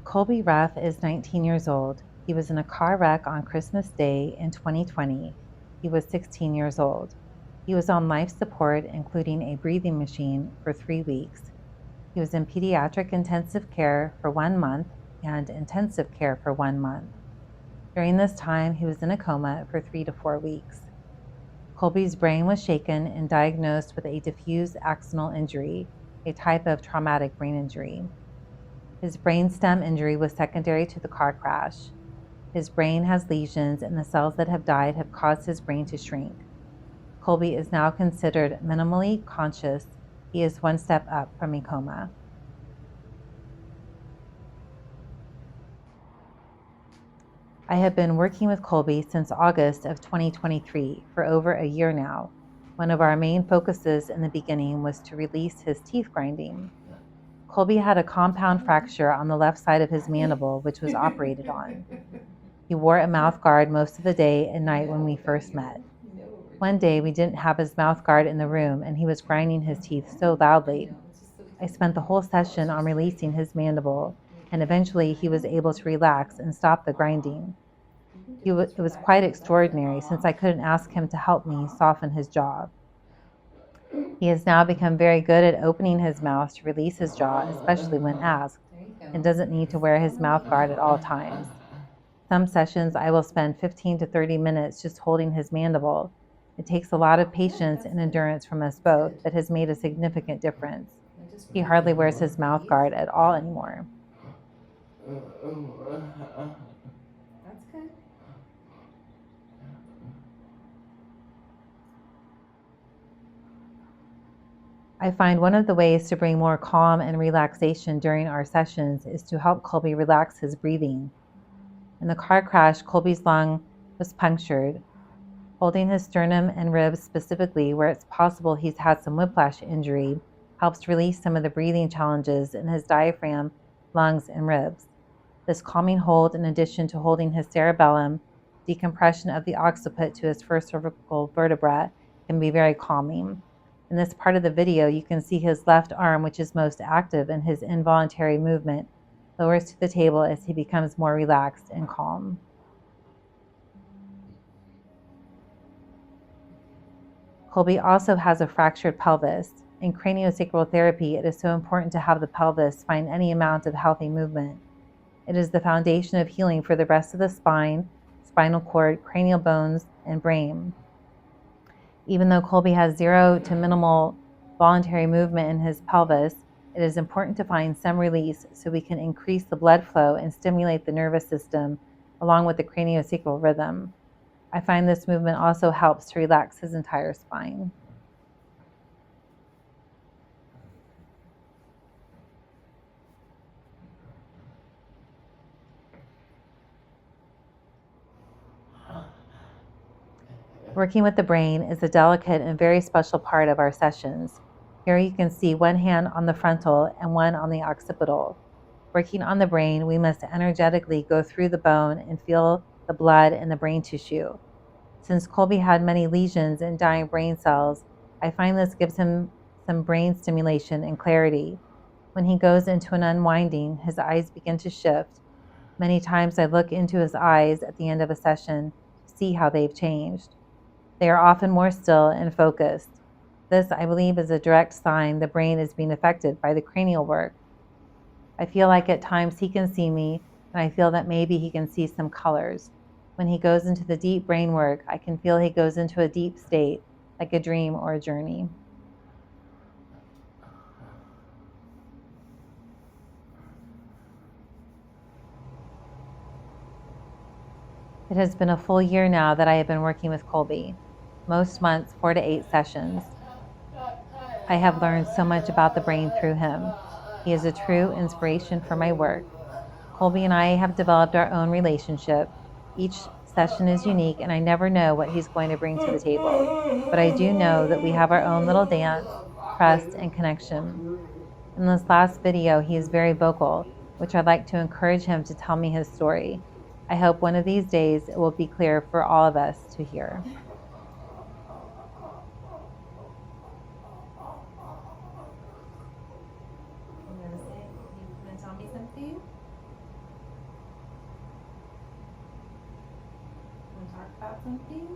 Kolby Ruff is 19 years old. He was in a car wreck on Christmas Day in 2020. He was 16 years old. He was on life support, including a breathing machine, for 3 weeks. He was in pediatric intensive care for 1 month and intensive care for 1 month. During this time, he was in a coma for 3 to 4 weeks. Kolby's brain was shaken and diagnosed with a diffuse axonal injury, a type of traumatic brain injury. His brainstem injury was secondary to the car crash. His brain has lesions, and the cells that have died have caused his brain to shrink. Kolby is now considered minimally conscious. He is one step up from a coma. I have been working with Kolby since August of 2023 for over a year now. One of our main focuses in the beginning was to release his teeth grinding. Kolby had a compound fracture on the left side of his mandible, which was operated on. He wore a mouth guard most of the day and night when we first met. One day we didn't have his mouth guard in the room and he was grinding his teeth so loudly. I spent the whole session on releasing his mandible, and eventually he was able to relax and stop the grinding. It was quite extraordinary since I couldn't ask him to help me soften his jaw. He has now become very good at opening his mouth to release his jaw, especially when asked, and doesn't need to wear his mouth guard at all times. Some sessions I will spend 15 to 30 minutes just holding his mandible. It takes a lot of patience and endurance from us both, but has made a significant difference. He hardly wears his mouth guard at all anymore. That's good. I find one of the ways to bring more calm and relaxation during our sessions is to help Kolby relax his breathing. In the car crash, Kolby's lung was punctured. Holding his sternum and ribs specifically where it's possible he's had some whiplash injury helps release some of the breathing challenges in his diaphragm, lungs, and ribs. This calming hold, in addition to holding his cerebellum, decompression of the occiput to his first cervical vertebra, can be very calming. In this part of the video, you can see his left arm, which is most active, and his involuntary movement lowers to the table as he becomes more relaxed and calm. Kolby also has a fractured pelvis. In craniosacral therapy, it is so important to have the pelvis find any amount of healthy movement. It is the foundation of healing for the rest of the spine, spinal cord, cranial bones, and brain. Even though Kolby has zero to minimal voluntary movement in his pelvis, it is important to find some release so we can increase the blood flow and stimulate the nervous system along with the craniosacral rhythm. I find this movement also helps to relax his entire spine. Working with the brain is a delicate and very special part of our sessions. Here you can see one hand on the frontal and one on the occipital. Working on the brain, we must energetically go through the bone and feel the blood and the brain tissue. Since Kolby had many lesions and dying brain cells, I find this gives him some brain stimulation and clarity. When he goes into an unwinding, his eyes begin to shift. Many times I look into his eyes at the end of a session to see how they've changed. They are often more still and focused. This, I believe, is a direct sign the brain is being affected by the cranial work. I feel like at times he can see me, and I feel that maybe he can see some colors. When he goes into the deep brain work, I can feel he goes into a deep state, like a dream or a journey. It has been a full year now that I have been working with Kolby. Most months, 4 to 8 sessions. I have learned so much about the brain through him. He is a true inspiration for my work. Kolby and I have developed our own relationship. Each session is unique, and I never know what he's going to bring to the table. But I do know that we have our own little dance, trust, and connection. In this last video, he is very vocal, which I'd like to encourage him to tell me his story. I hope one of these days it will be clear for all of us to hear. You want to say? You want to tell me something? talk about something?